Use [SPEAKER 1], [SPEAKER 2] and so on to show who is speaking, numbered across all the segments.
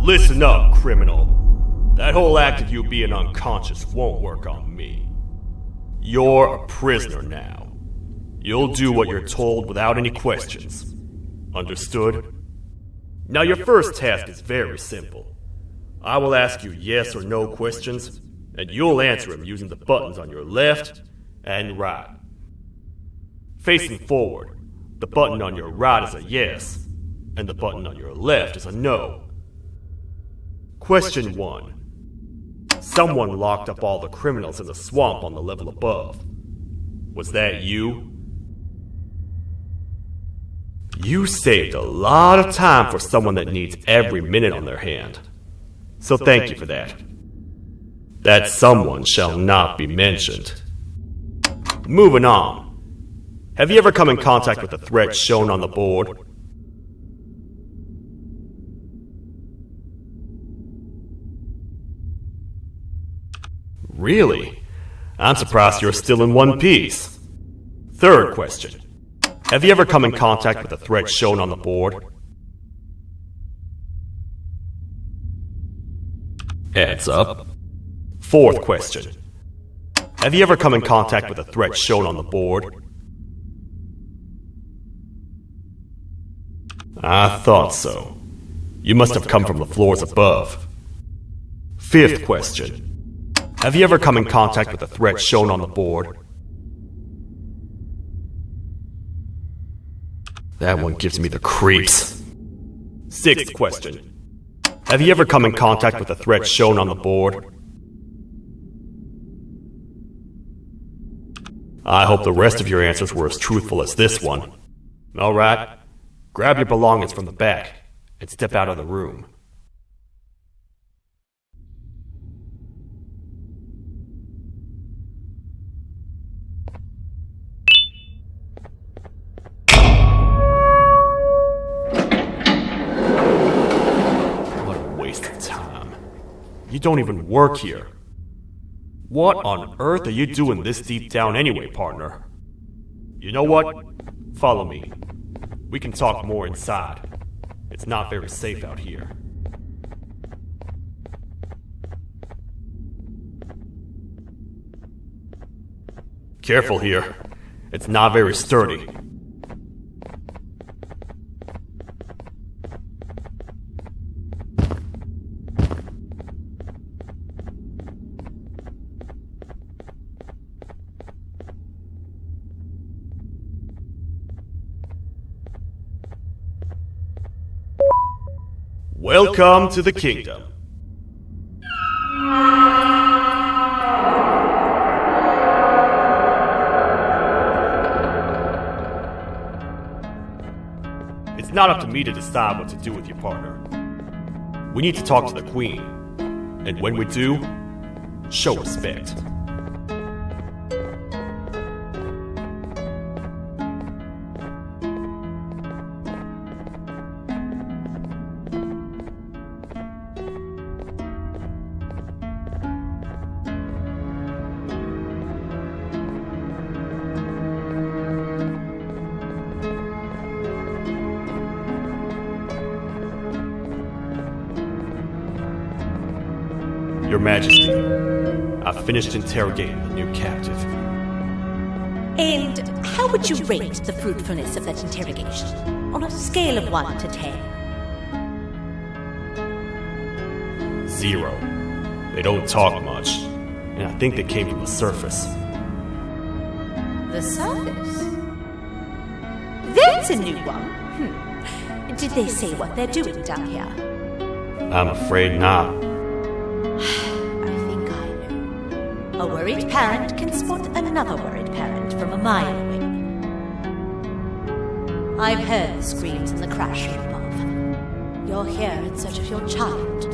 [SPEAKER 1] Listen up, criminal. That whole act of you being unconscious won't work on me. You're a prisoner now. You'll do what you're told without any questions. Understood? Now your first task is very simple. I will ask you yes or no questions, and you'll answer them using the buttons on your left and right. Facing forward, the button on your right is a yes, and the button on your left is a no. Question 1. Someone locked up all the criminals in the swamp on the level above. Was that you? You saved a lot of time for someone that needs every minute on their hand. So thank you for that. That someone shall not be mentioned. Moving on. Have you ever come in contact with the threat shown on the board? Really? I'm surprised you're still in one piece. Third question. Have you ever come in contact with the threat shown on the board? Heads up. Fourth question. Have you ever come in contact with the threat shown on the board? I thought so. You must have come from the floors above. Fifth question. Have you ever come in contact with the threat shown on the board? That one gives me the creeps. Sixth question. Have you ever come in contact with the threat shown on the board? I hope the rest of your answers were as truthful as this one. Alright, grab your belongings from the back and step out of the room. You don't even work here. What on earth are you doing this deep down anyway, partner? You know what? Follow me. We can talk more inside. It's not very safe out here. Careful here. It's not very sturdy. Welcome to the kingdom. It's not up to me to decide what to do with your partner. We need to talk to the queen. And when we do, show respect. Your Majesty, I've finished interrogating the new captive.
[SPEAKER 2] And how would you rate the fruitfulness of that interrogation, on a scale of 1 to 10?
[SPEAKER 1] 0. They don't talk much, and I think they came from the surface.
[SPEAKER 2] The surface? That's a new one. Did they say what they're doing down here?
[SPEAKER 1] I'm afraid not.
[SPEAKER 2] I think I know. A worried parent can spot another worried parent from a mile away. I've heard the screams in the crash room above. You're here in search of your child.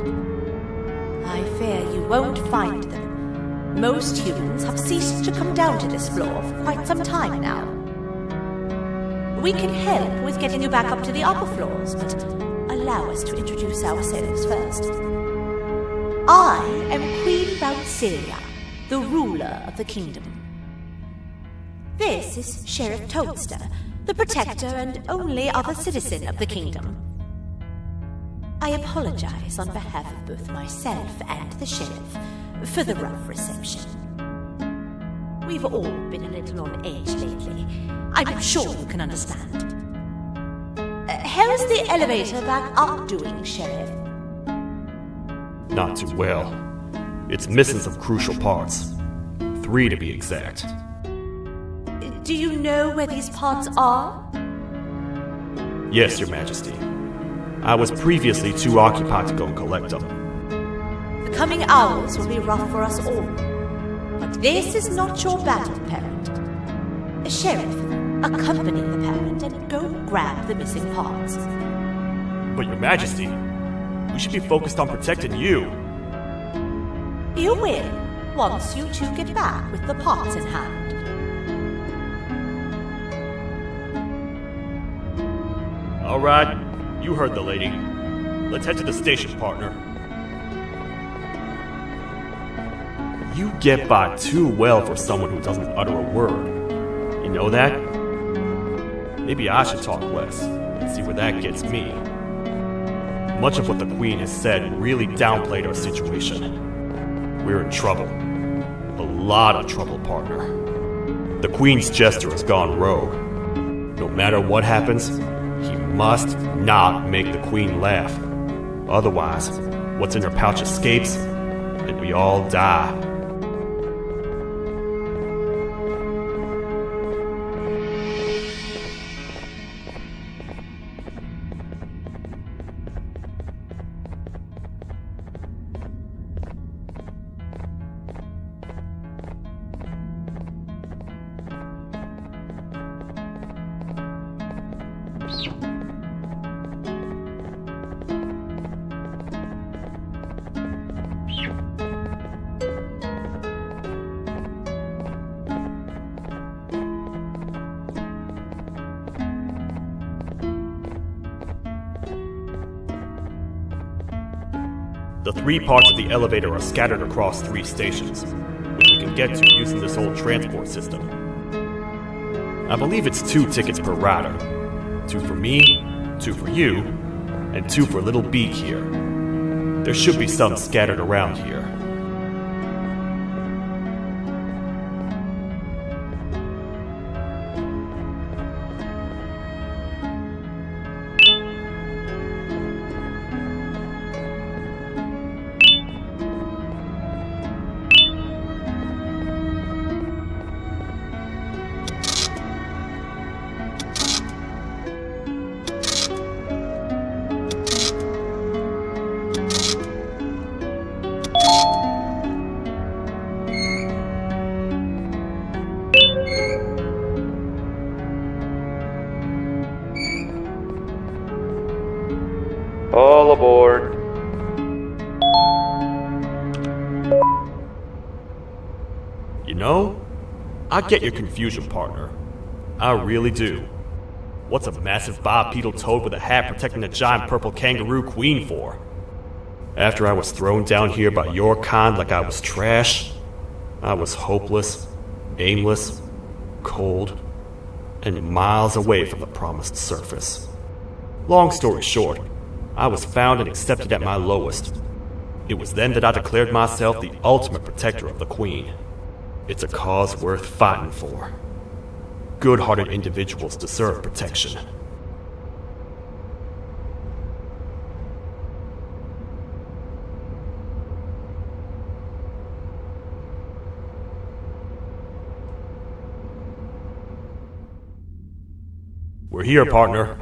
[SPEAKER 2] I fear you won't find them. Most humans have ceased to come down to this floor for quite some time now. We can help with getting you back up to the upper floors, but allow us to introduce ourselves first. I am Queen Bouncilia, the ruler of the kingdom. This is Sheriff Toadster, the protector and only other citizen of the kingdom. I apologize on behalf of both myself and the sheriff for the rough reception. We've all been a little on edge lately. I'm sure you can understand. How's the elevator back up doing, Sheriff?
[SPEAKER 1] Not too well. It's missing some crucial parts. 3 to be exact.
[SPEAKER 2] Do you know where these parts are?
[SPEAKER 1] Yes, Your Majesty. I was previously too occupied to go and collect them.
[SPEAKER 2] The coming hours will be rough for us all. But this is not your battle, Parent. Sheriff, accompany the Parent and go grab the missing parts.
[SPEAKER 1] But Your Majesty, we should be focused on protecting you.
[SPEAKER 2] You will, once you two get back with the parts in hand.
[SPEAKER 1] All right, you heard the lady. Let's head to the station, partner. You get by too well for someone who doesn't utter a word. You know that? Maybe I should talk less and see where that gets me. Much of what the Queen has said really downplayed our situation. We're in trouble. A lot of trouble, partner. The Queen's jester has gone rogue. No matter what happens, he must not make the Queen laugh. Otherwise, what's in her pouch escapes, and we all die. The 3 parts of the elevator are scattered across 3 stations, which we can get to using this old transport system. I believe it's 2 tickets per rider. 2 for me, 2 for you, and 2 for Little Beak here. There should be some scattered around here.
[SPEAKER 3] All aboard.
[SPEAKER 1] You know, I get your confusion, partner. I really do. What's a massive bipedal toad with a hat protecting a giant purple kangaroo queen for? After I was thrown down here by your kind like I was trash, I was hopeless, aimless, cold, and miles away from the promised surface. Long story short, I was found and accepted at my lowest. It was then that I declared myself the ultimate protector of the Queen. It's a cause worth fighting for. Good-hearted individuals deserve protection. We're here, partner.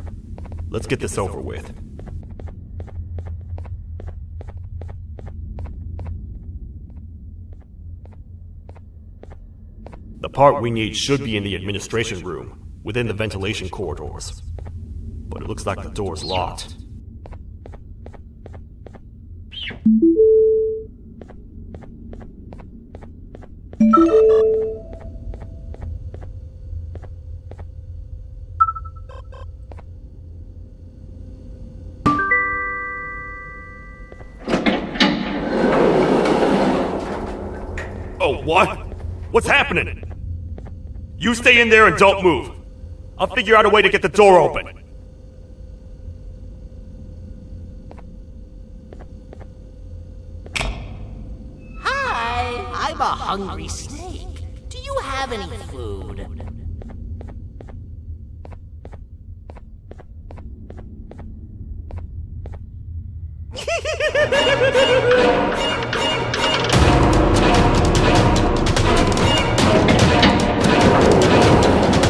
[SPEAKER 1] Let's get this over with. The part we need should be in the administration room, within the ventilation corridors. But it looks like the door's locked. Oh, what? What's happening? You stay in there and don't move. I'll figure out a way to get the door open.
[SPEAKER 4] hungry snake. Do you have any food?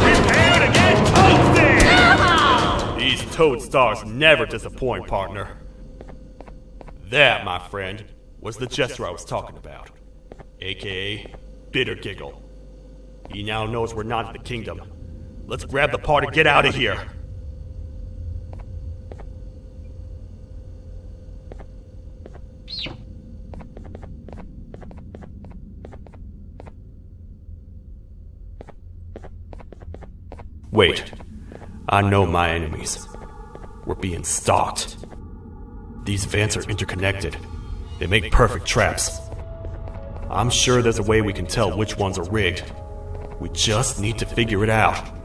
[SPEAKER 1] Prepare to get toasted! These toad stars never disappoint, partner. That, my friend, was the gesture I was talking about, aka Bitter Giggle. He now knows we're not in the kingdom. Let's grab the part and get out of here. Wait, I know my enemies. We're being stalked. These vents are interconnected. They make perfect traps. I'm sure there's a way we can tell which ones are rigged. We just need to figure it out.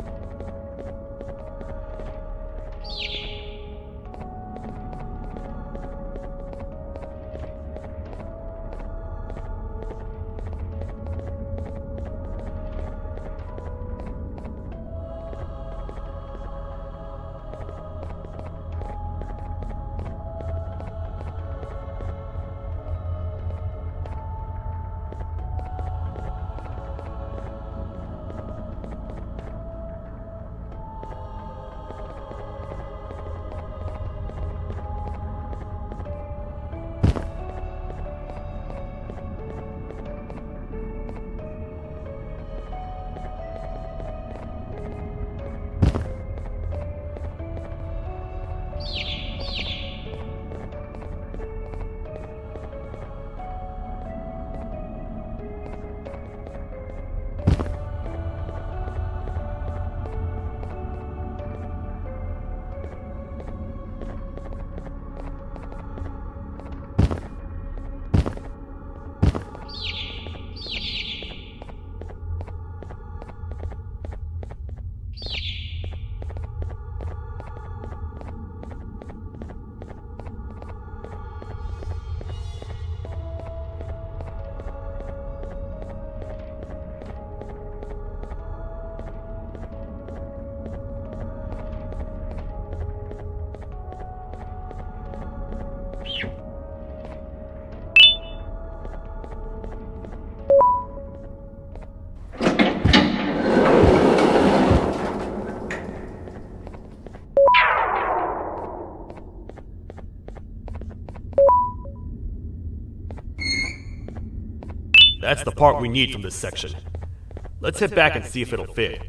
[SPEAKER 1] That's the part we need from this section. Let's head back and see if it'll fit.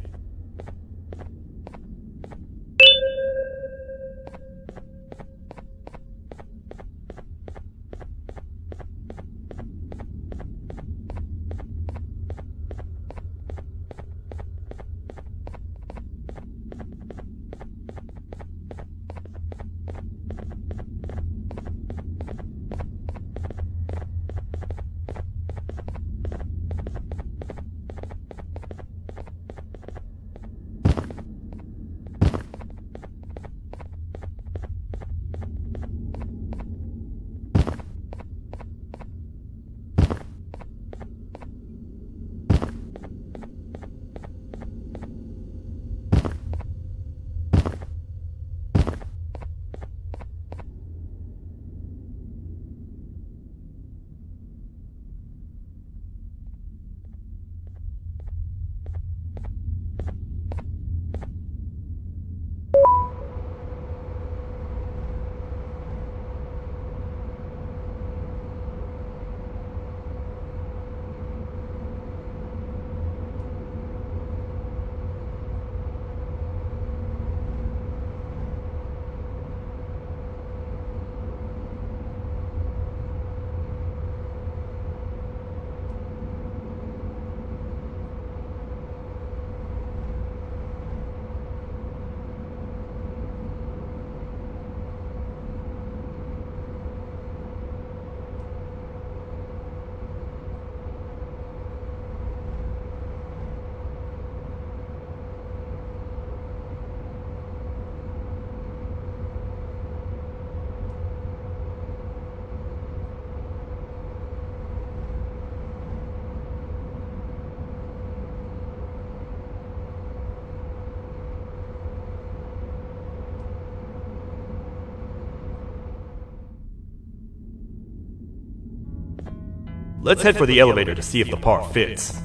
[SPEAKER 1] Let's head for the elevator to see if the part fits.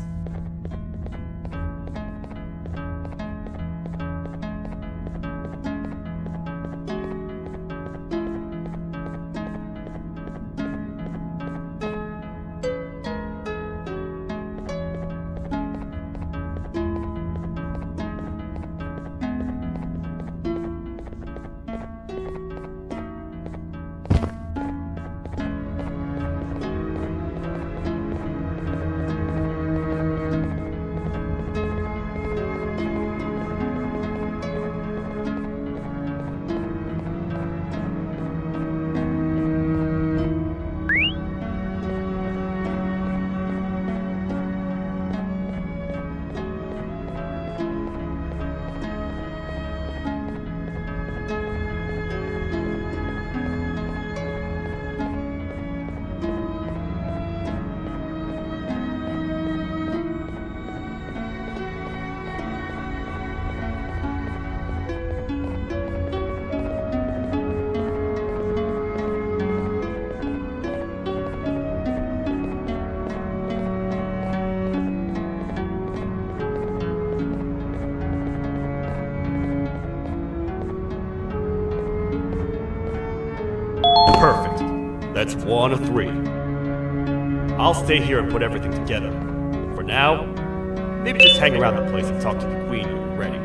[SPEAKER 1] Perfect. That's 1 of 3. I'll stay here and put everything together. For now, maybe just hang around the place and talk to the queen when you're ready.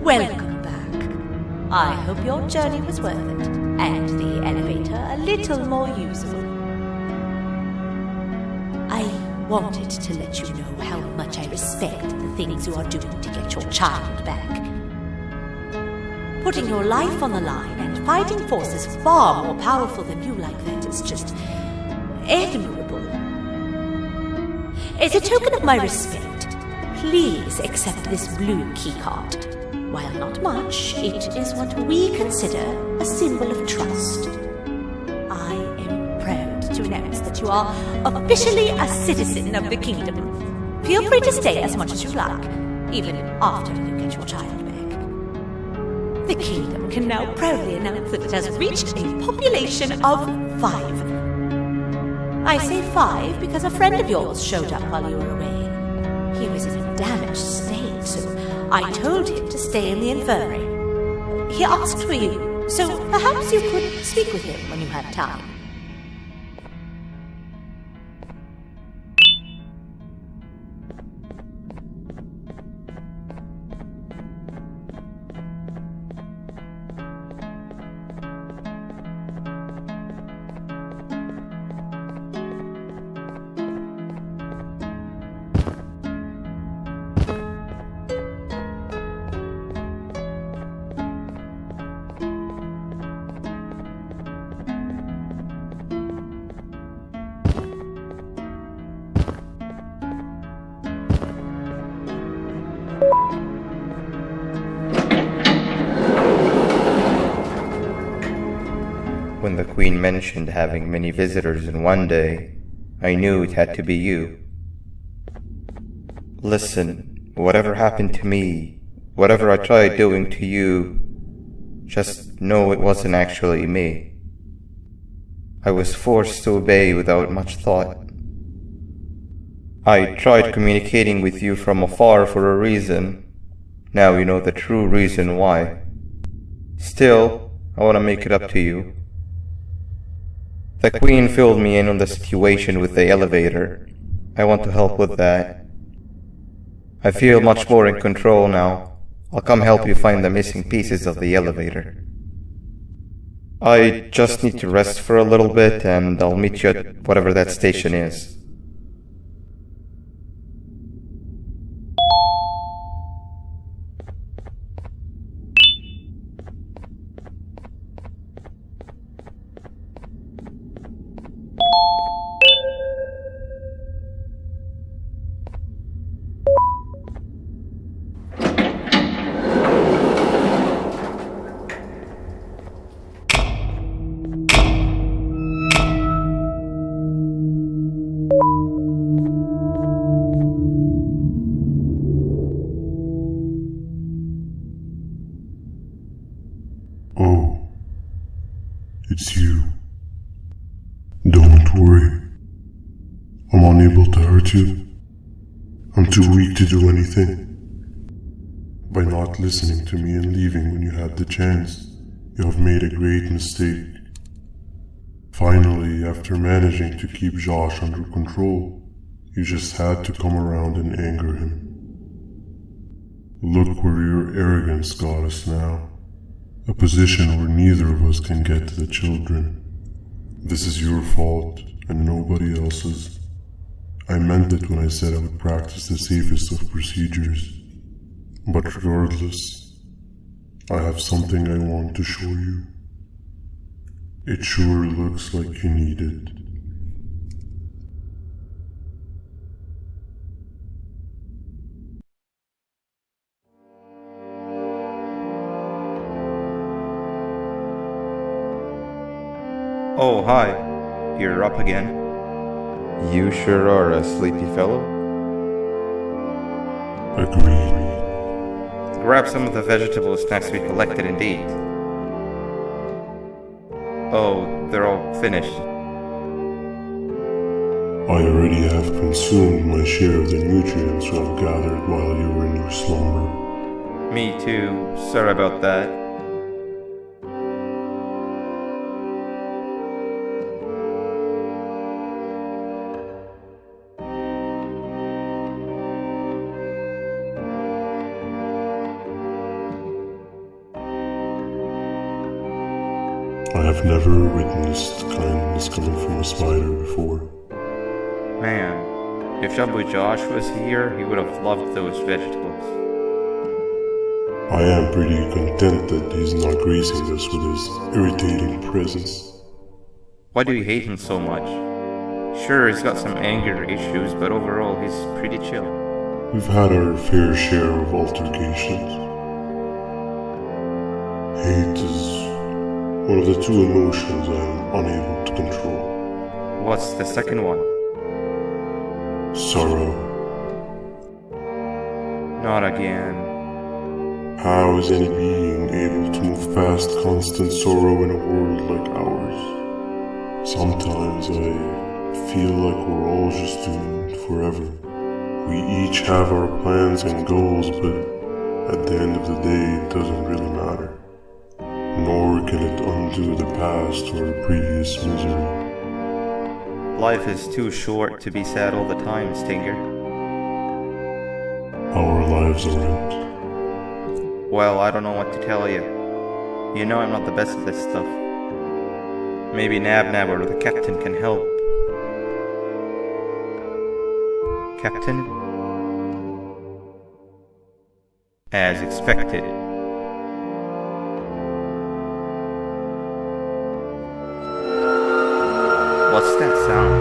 [SPEAKER 2] Welcome back. I hope your journey was worth it, and the elevator a little more usable. I wanted to let you know how much I respect the things you are doing to get your child back. Putting your life on the line and fighting forces far more powerful than you like that is just admirable. As a token of my respect, please accept this blue keycard. While not much, it is what we consider a symbol of trust. I am proud to announce that you are officially a citizen of the kingdom. Feel free to stay as much as you like, even after you get your child back. The kingdom can now proudly announce that it has reached a population of 5. I say 5 because a friend of yours showed up while you were away. He was in a damaged state, so I told him to stay in the infirmary. He asked for you, so perhaps you could speak with him when you have time.
[SPEAKER 5] When the Queen mentioned having many visitors in one day, I knew it had to be you. Listen, whatever happened to me, whatever I tried doing to you, just know it wasn't actually me. I was forced to obey without much thought. I tried communicating with you from afar for a reason. Now you know the true reason why. Still, I want to make it up to you. The Queen filled me in on the situation with the elevator. I want to help with that. I feel much more in control now. I'll come help you find the missing pieces of the elevator. I just need to rest for a little bit, and I'll meet you at whatever that station is.
[SPEAKER 6] Oh, it's you. Don't worry. I'm unable to hurt you. I'm too weak to do anything. By not listening to me and leaving when you had the chance, you have made a great mistake. Finally, after managing to keep Josh under control, you just had to come around and anger him. Look where your arrogance got us now. A position where neither of us can get to the children. This is your fault, and nobody else's. I meant it when I said I would practice the safest of procedures. But regardless, I have something I want to show you. It sure looks like you need it.
[SPEAKER 5] Oh, hi. You're up again. You sure are a sleepy fellow.
[SPEAKER 6] Agreed.
[SPEAKER 5] Grab some of the vegetable snacks we collected and eat. Oh, they're all finished.
[SPEAKER 6] I already have consumed my share of the nutrients you have gathered while you were in your slumber.
[SPEAKER 5] Me too. Sorry about that.
[SPEAKER 6] I have never witnessed kindness coming from a spider before.
[SPEAKER 5] Man, if Jumbo Josh was here, he would have loved those vegetables.
[SPEAKER 6] I am pretty content that he's not gracing us with his irritating presence.
[SPEAKER 5] Why do you hate him so much? Sure, he's got some anger issues, but overall he's pretty chill.
[SPEAKER 6] We've had our fair share of altercations. Hate is one of the two emotions I am unable to control.
[SPEAKER 5] What's the second one?
[SPEAKER 6] Sorrow.
[SPEAKER 5] Not again.
[SPEAKER 6] How is any being able to move past constant sorrow in a world like ours? Sometimes I feel like we're all just doomed forever. We each have our plans and goals, but at the end of the day, it doesn't really matter. Nor can it undo the past or previous misery.
[SPEAKER 5] Life is too short to be sad all the time, Stinger.
[SPEAKER 6] Our lives aren't.
[SPEAKER 5] Well, I don't know what to tell you. You know I'm not the best at this stuff. Maybe Nab or the captain can help. Captain? As expected. What's that sound?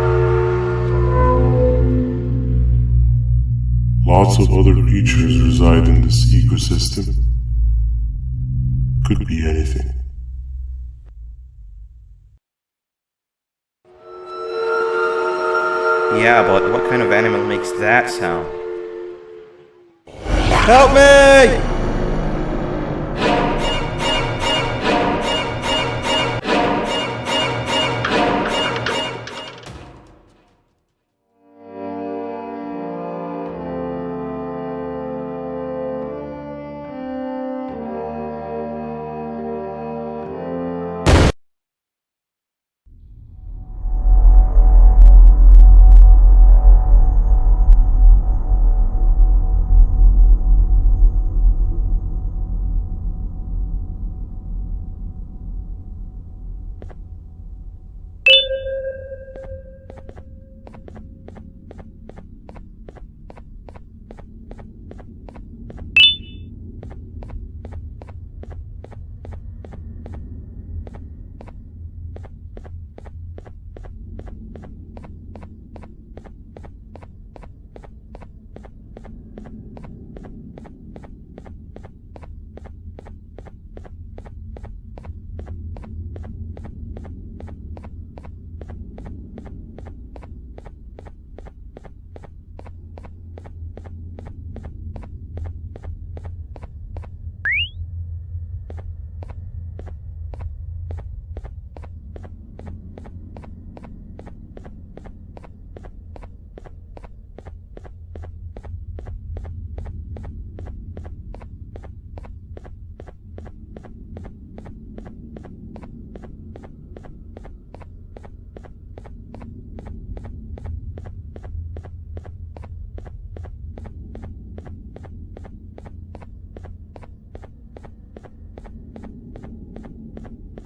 [SPEAKER 6] Lots of other creatures reside in this ecosystem. Could be anything.
[SPEAKER 5] Yeah, but what kind of animal makes that sound? Help me!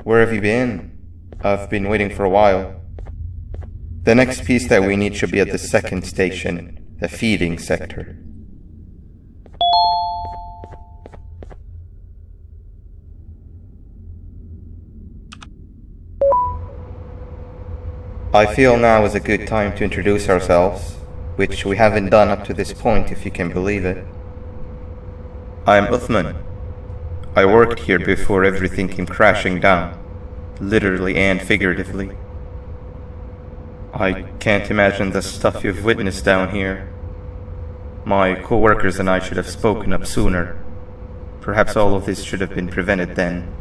[SPEAKER 5] where have you been? I've been waiting for a while. The next piece that we need should be at the second station, the feeding sector. I feel now is a good time to introduce ourselves, which we haven't done up to this point, if you can believe it. I'm Uthman. I worked here before everything came crashing down, literally and figuratively. I can't imagine the stuff you've witnessed down here. My co-workers and I should have spoken up sooner. Perhaps all of this should have been prevented then.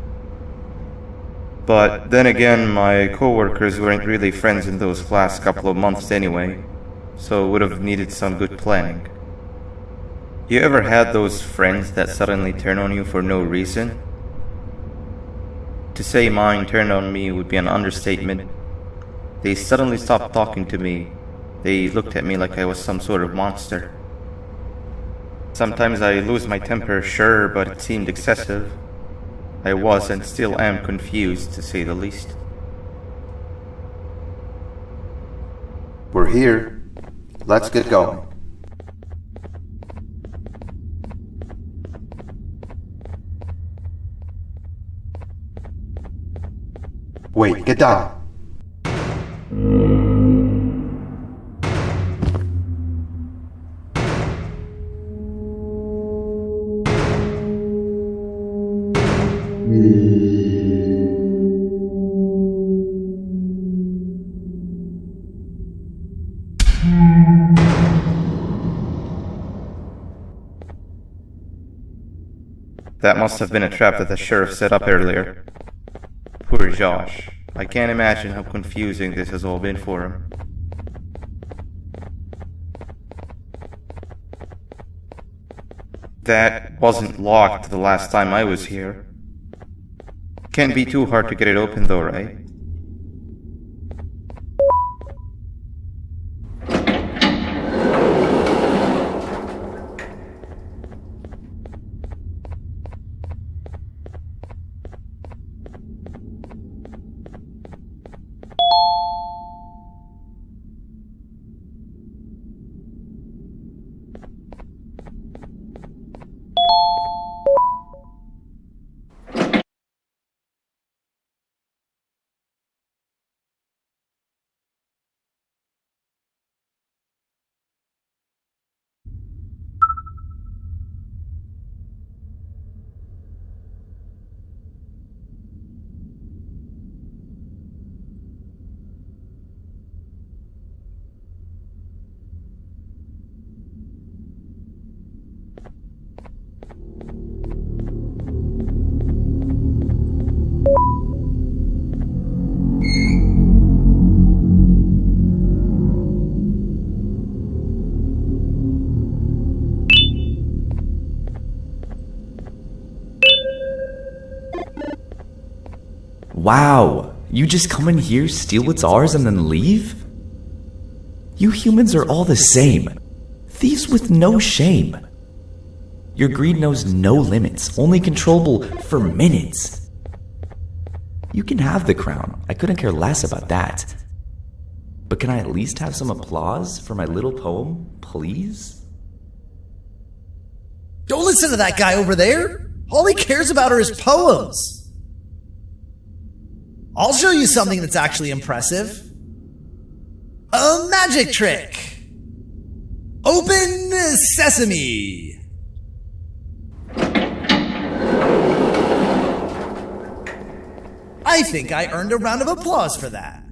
[SPEAKER 5] But then again, my co-workers weren't really friends in those last couple of months anyway, so would have needed some good planning. You ever had those friends that suddenly turn on you for no reason? To say mine turned on me would be an understatement. They suddenly stopped talking to me. They looked at me like I was some sort of monster. Sometimes I lose my temper, sure, but it seemed excessive. I was and still am confused, to say the least.
[SPEAKER 7] We're here. Let's get going. Wait, get down.
[SPEAKER 5] That must have been a trap that the sheriff set up earlier. Poor Josh. I can't imagine how confusing this has all been for him. That wasn't locked the last time I was here. Can't be too hard to get it open though, right?
[SPEAKER 8] Wow, you just come in here, steal what's ours, and then leave? You humans are all the same. Thieves with no shame. Your greed knows no limits, only controllable for minutes. You can have the crown, I couldn't care less about that. But can I at least have some applause for my little poem, please?
[SPEAKER 9] Don't listen to that guy over there. All he cares about are his poems. I'll show you something that's actually impressive. A magic trick. Open sesame. I think I earned a round of applause for that.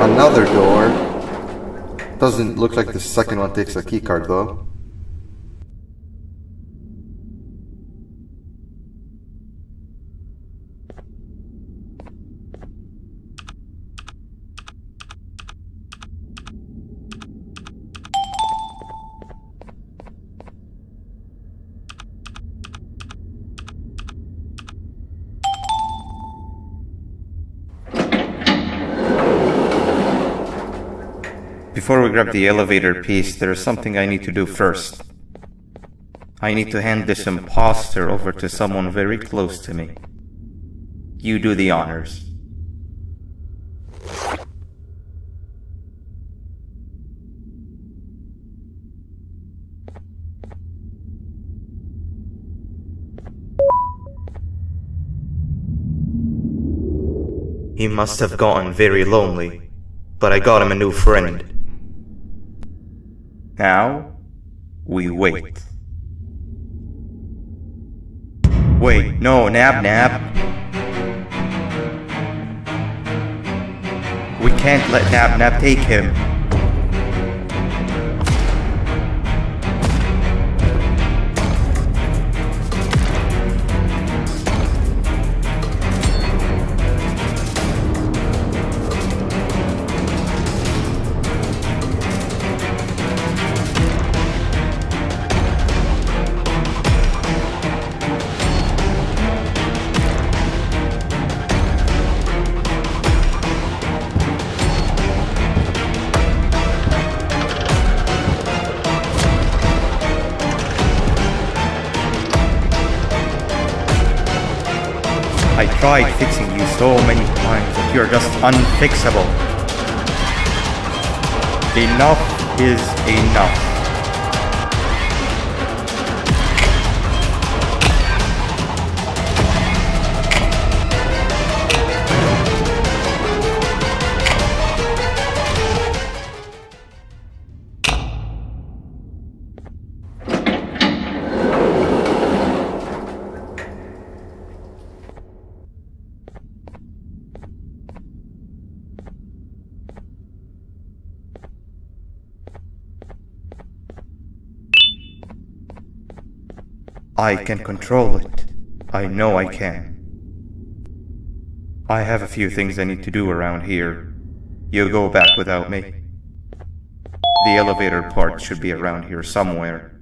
[SPEAKER 7] Another door. Doesn't look like the second one takes a keycard though.
[SPEAKER 5] Before we grab the elevator piece, there is something I need to do first. I need to hand this imposter over to someone very close to me. You do the honors. He must have gotten very lonely, but I got him a new friend. Now, We wait. Wait, no, Nab. We can't let Nab take him. I tried fixing you so many times that you're just unfixable. Enough is enough. I can control it. I know I can. I have a few things I need to do around here. You go back without me. The elevator part should be around here somewhere.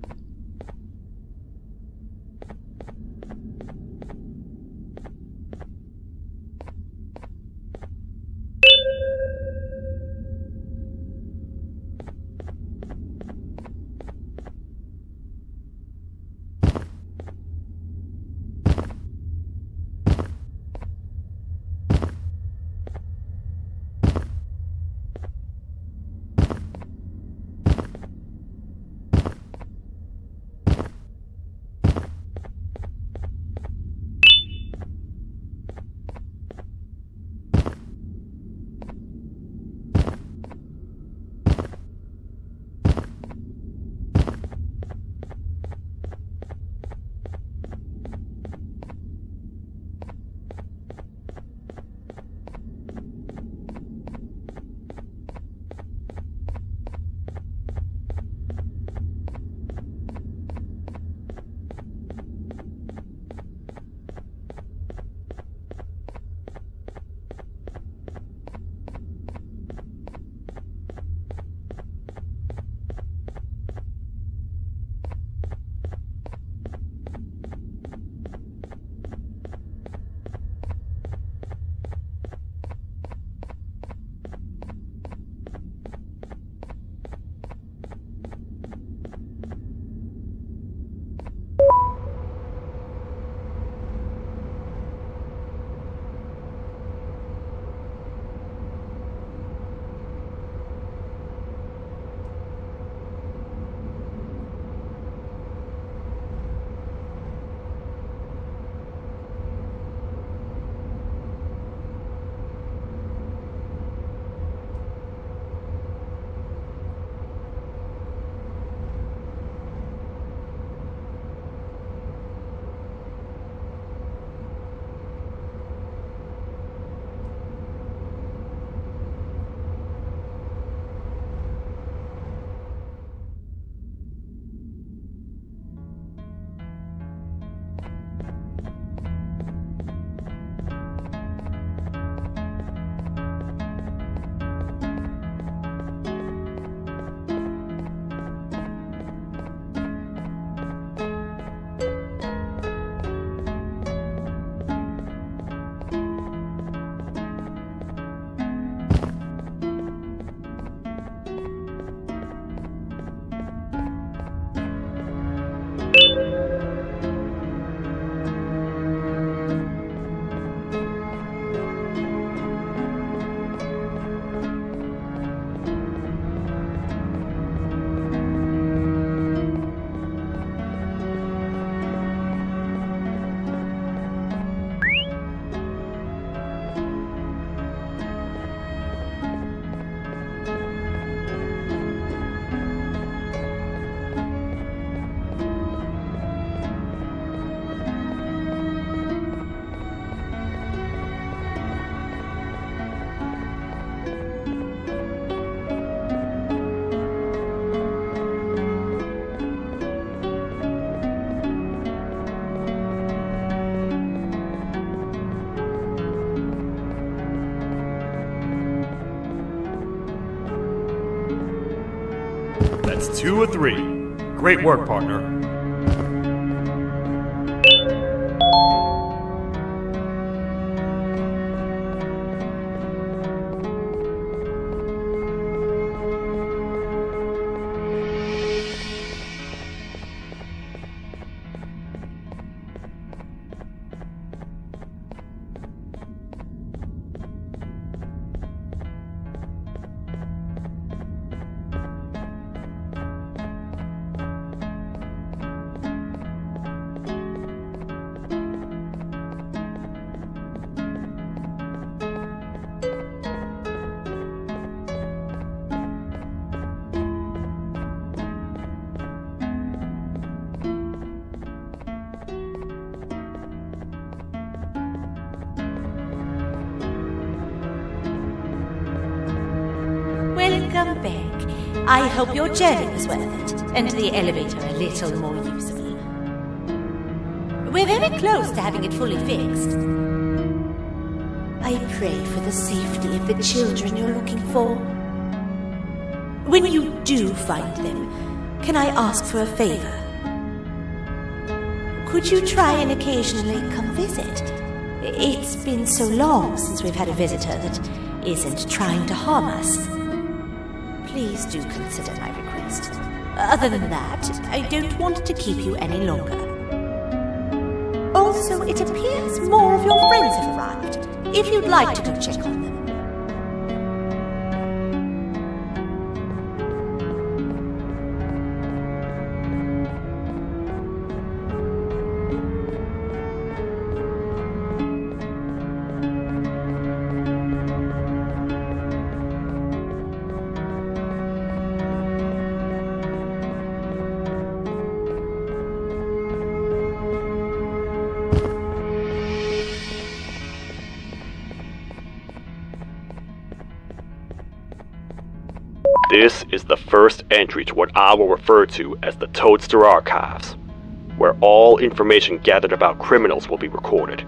[SPEAKER 1] That's 2 of 3. Great work, partner.
[SPEAKER 2] Welcome back. I hope your journey was worth it, and the elevator a little more usable. We're very close to having it fully fixed. I pray for the safety of the children you're looking for. When you do find them, can I ask for a favor? Could you try and occasionally come visit? It's been so long since we've had a visitor that isn't trying to harm us. Please do consider my request. Other than that, I don't want to keep you any longer. Also, it appears more of your friends have arrived. If you'd like to go check on them.
[SPEAKER 1] This is the first entry to what I will refer to as the Toadster Archives, where all information gathered about criminals will be recorded.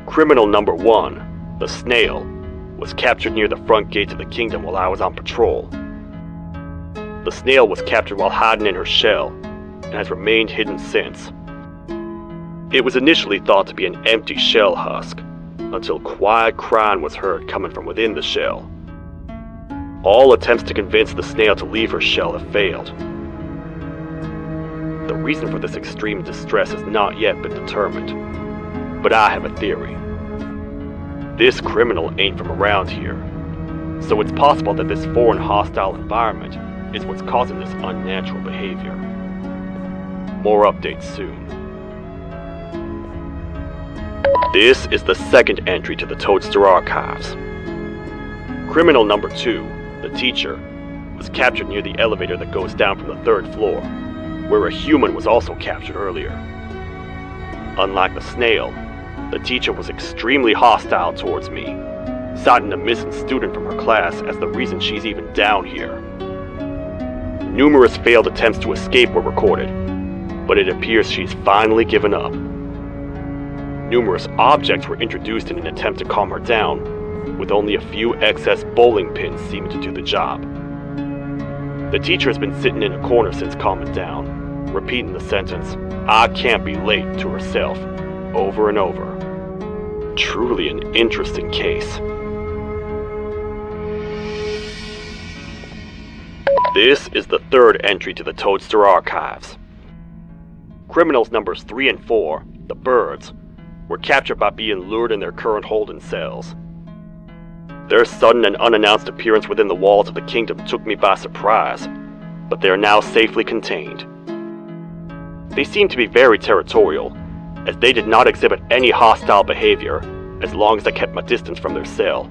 [SPEAKER 1] Criminal number 1, the snail, was captured near the front gate of the kingdom while I was on patrol. The snail was captured while hiding in her shell, and has remained hidden since. It was initially thought to be an empty shell husk, until quiet crying was heard coming from within the shell. All attempts to convince the snail to leave her shell have failed. The reason for this extreme distress has not yet been determined, but I have a theory. This criminal ain't from around here, so it's possible that this foreign hostile environment is what's causing this unnatural behavior. More updates soon. This is the second entry to the Toadster Archives. Criminal number 2, the teacher, was captured near the elevator that goes down from the 3rd floor, where a human was also captured earlier. Unlike the snail, the teacher was extremely hostile towards me, citing a missing student from her class as the reason she's even down here. Numerous failed attempts to escape were recorded, but it appears she's finally given up. Numerous objects were introduced in an attempt to calm her down, with only a few excess bowling pins seeming to do the job. The teacher has been sitting in a corner since calming down, repeating the sentence, "I can't be late," to herself, over and over. Truly an interesting case. This is the 3rd entry to the Toadster Archives. Criminals numbers 3 and 4, the birds, were captured by being lured in their current holding cells. Their sudden and unannounced appearance within the walls of the kingdom took me by surprise, but they are now safely contained. They seem to be very territorial, as they did not exhibit any hostile behavior as long as I kept my distance from their cell.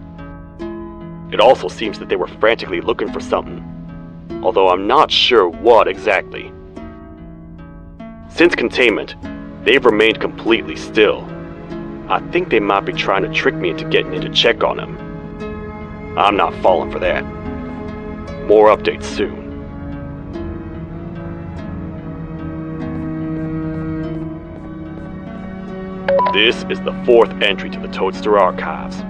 [SPEAKER 1] It also seems that they were frantically looking for something, although I'm not sure what exactly. Since containment, they've remained completely still. I think they might be trying to trick me into getting in to check on them. I'm not falling for that. More updates soon. This is the 4th entry to the Toadster Archives.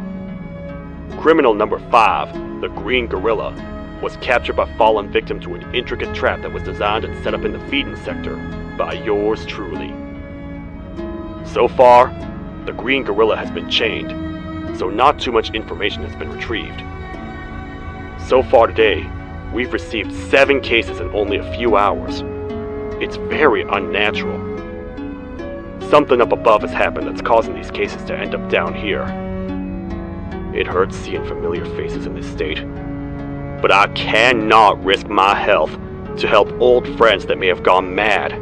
[SPEAKER 1] Criminal number 5, the Green Gorilla, was captured by fallen victim to an intricate trap that was designed and set up in the feeding sector by yours truly. So far, the green gorilla has been chained, so not too much information has been retrieved. So far today, we've received 7 cases in only a few hours. It's very unnatural. Something up above has happened that's causing these cases to end up down here. It hurts seeing familiar faces in this state, but I cannot risk my health to help old friends that may have gone mad.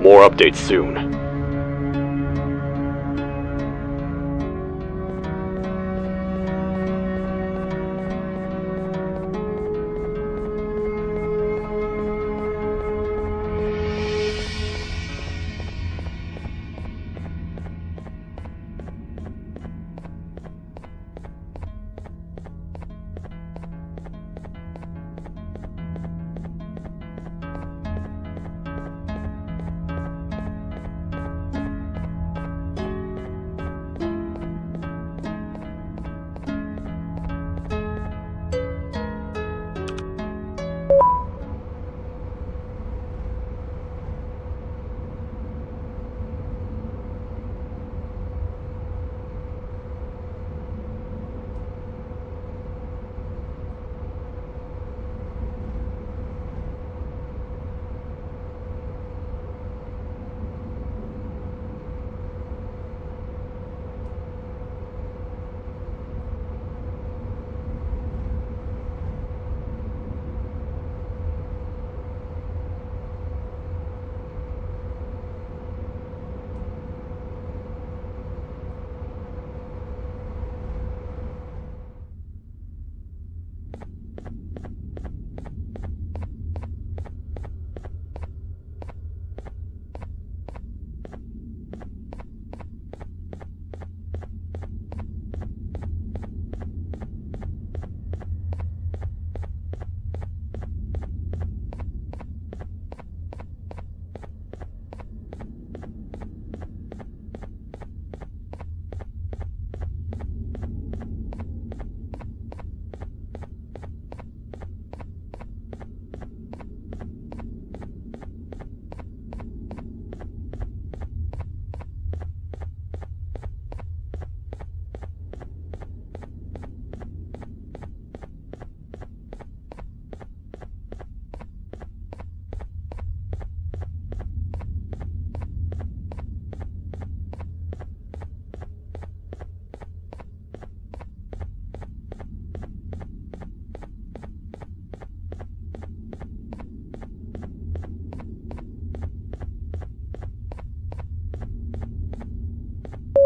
[SPEAKER 1] More updates soon.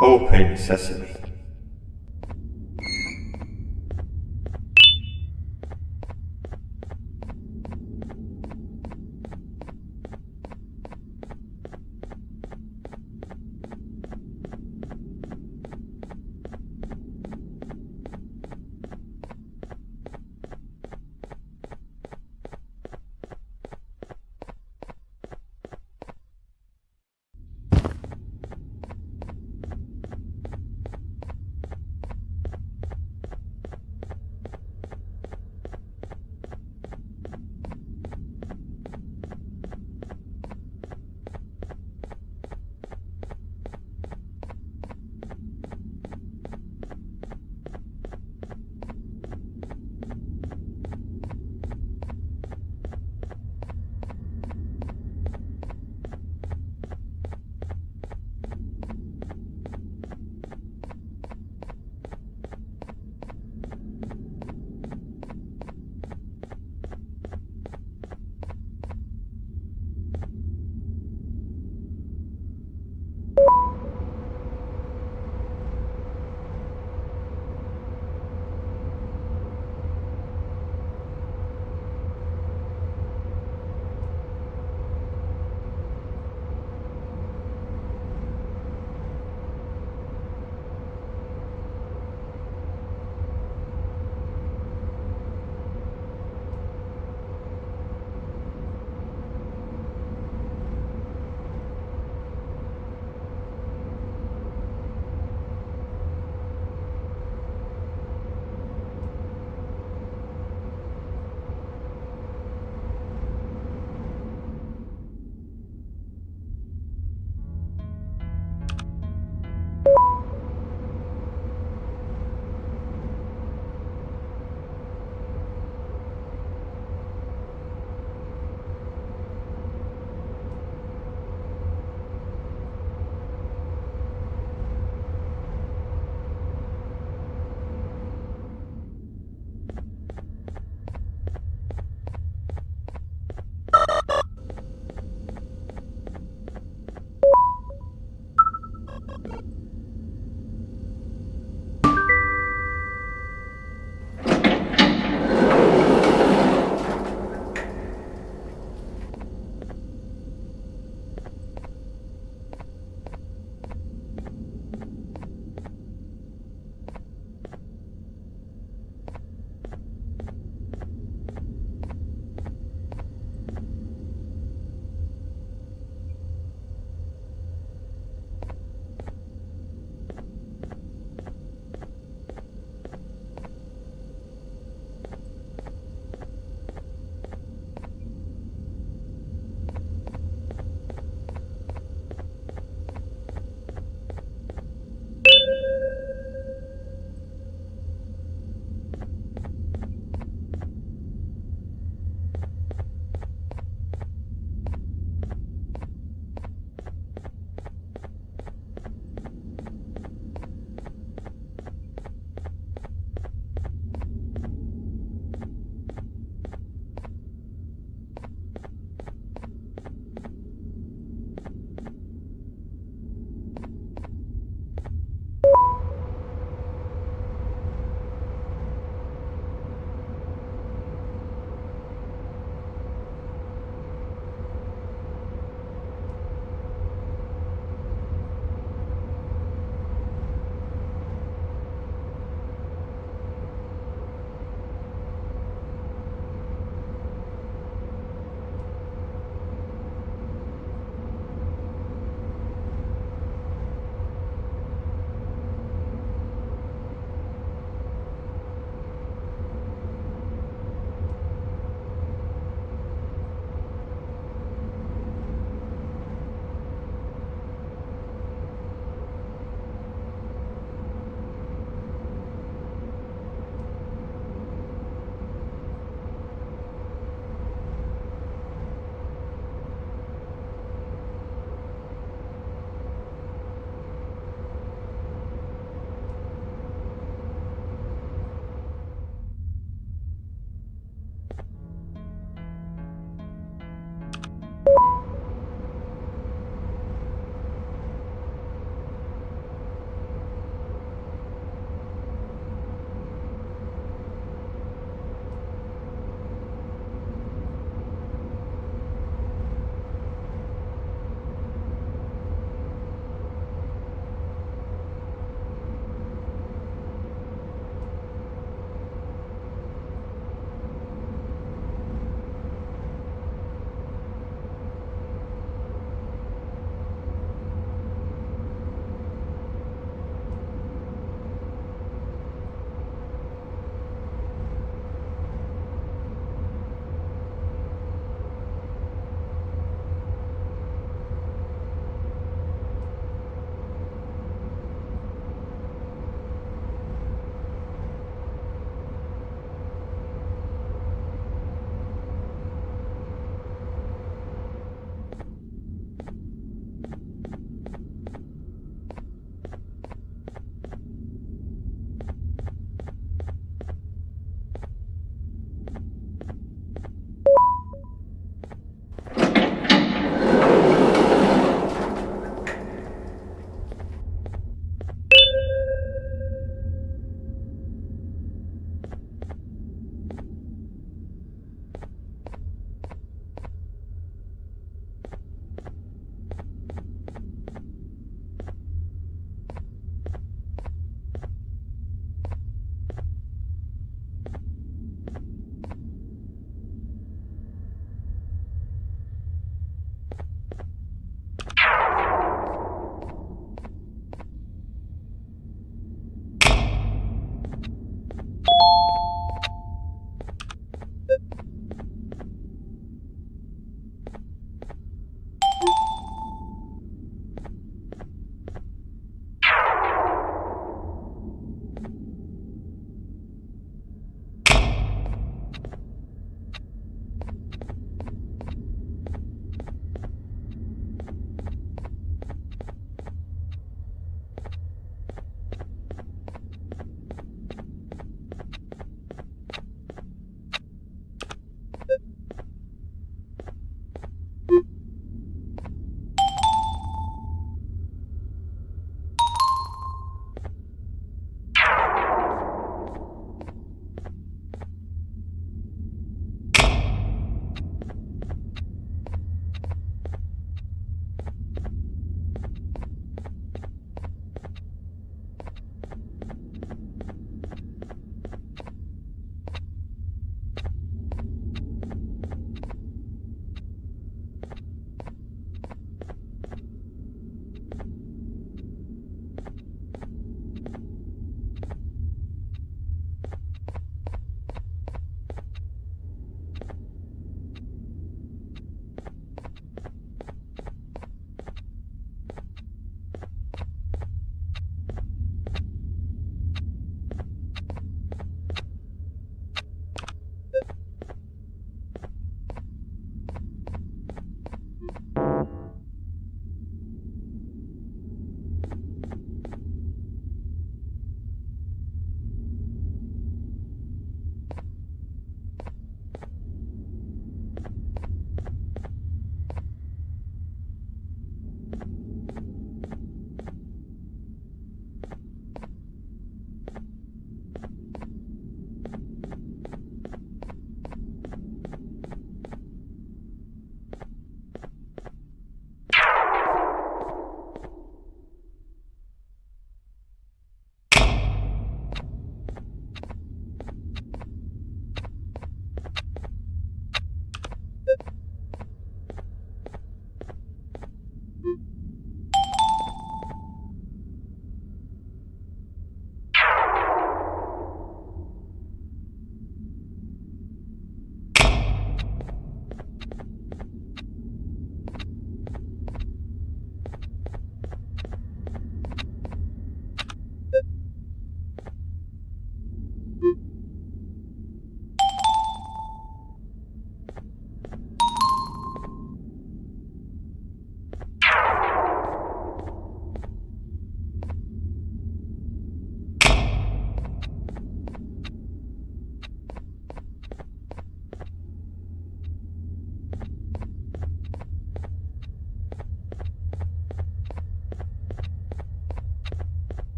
[SPEAKER 5] Open Sesame.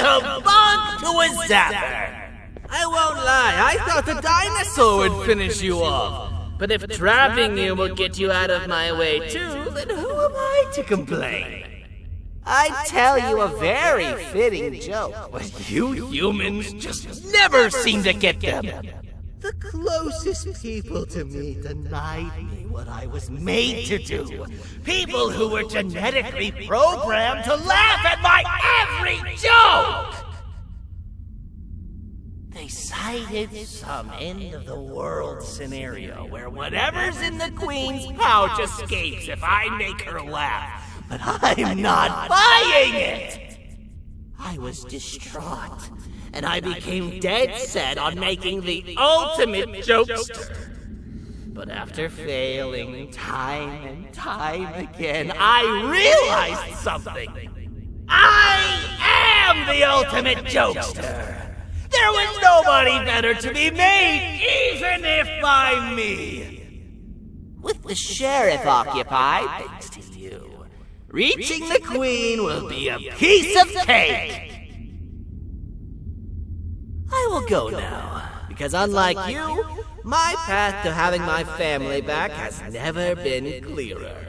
[SPEAKER 4] to bond to a zapper. I won't lie, I thought the dinosaur would finish you off. But if trapping you will get you out of my way too, then who am I to complain? I tell you a very fitting joke, but you humans just never seem to get them. The closest people to me denied me what I was made to do. People who were genetically programmed to laugh at my every joke! They cited some end-of-the-world scenario where whatever's in the Queen's pouch escapes if I make her laugh. But I'm not buying it! I was distraught, and I became dead set on making the ultimate jokester. But after failing time and time again, I realized something. I am the ultimate jokester! There was nobody better to be made, even if by me. With the sheriff occupied, thanks to you, reaching the Queen will be a piece of cake. I will go now, because unlike you, my path to having my family back has never been clearer.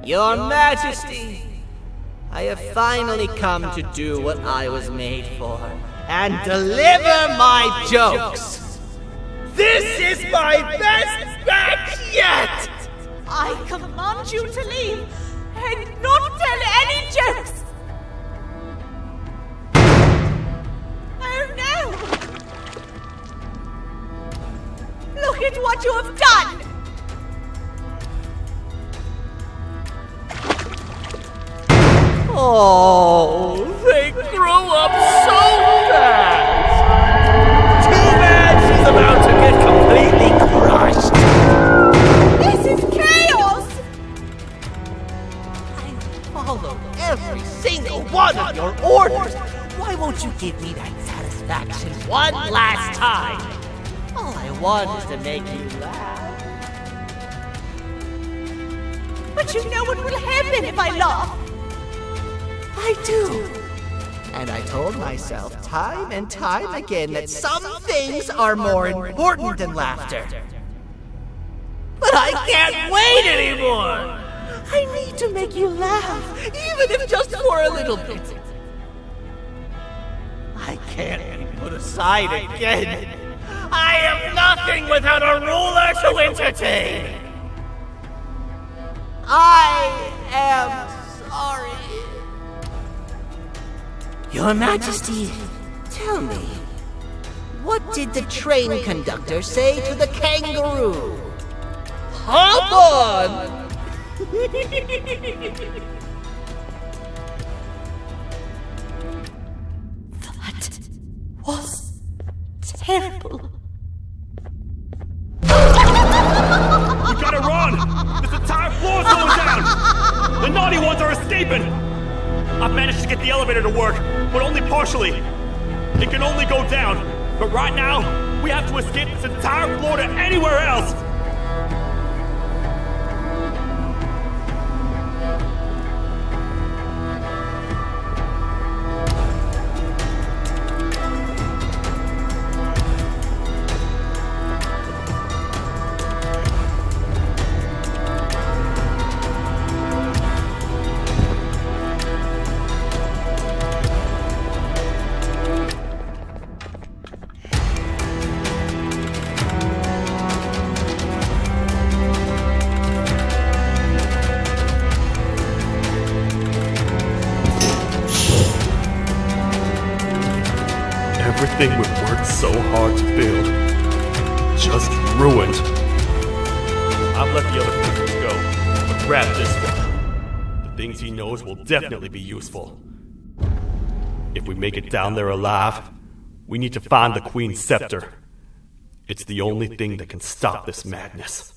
[SPEAKER 4] Your Majesty, I have finally come to do what I was made for, and deliver my jokes. This is my best batch yet!
[SPEAKER 2] I command you to leave and not tell any jokes! Oh no! Look at what you have done!
[SPEAKER 4] Oh, they grew up so fast! Too bad she's about to get completely crushed!
[SPEAKER 2] This is chaos!
[SPEAKER 4] I followed every single one of your orders! Why won't you give me that satisfaction one last time? All I want is to make you laugh.
[SPEAKER 2] But you know what will happen if I laugh.
[SPEAKER 4] I do. And I told myself time and time again that some things are more important than laughter. But I can't wait anymore! I need to make you laugh, even if just for a little bit. I can't be put aside again. I am nothing without a ruler to entertain. I am sorry. Your Majesty, tell me, what did the train conductor say to the kangaroo? Hop on!
[SPEAKER 2] That was terrible.
[SPEAKER 1] We gotta run! This entire floor's going down! The naughty ones are escaping! I've managed to get the elevator to work, but only partially. It can only go down, but right now, we have to escape this entire floor to anywhere else! Everything we've worked so hard to build, just ruined. I've let the other figures go, but grab this one. The things he knows will definitely be useful. If we make it down there alive, we need to find the Queen's scepter. It's the only thing that can stop this madness.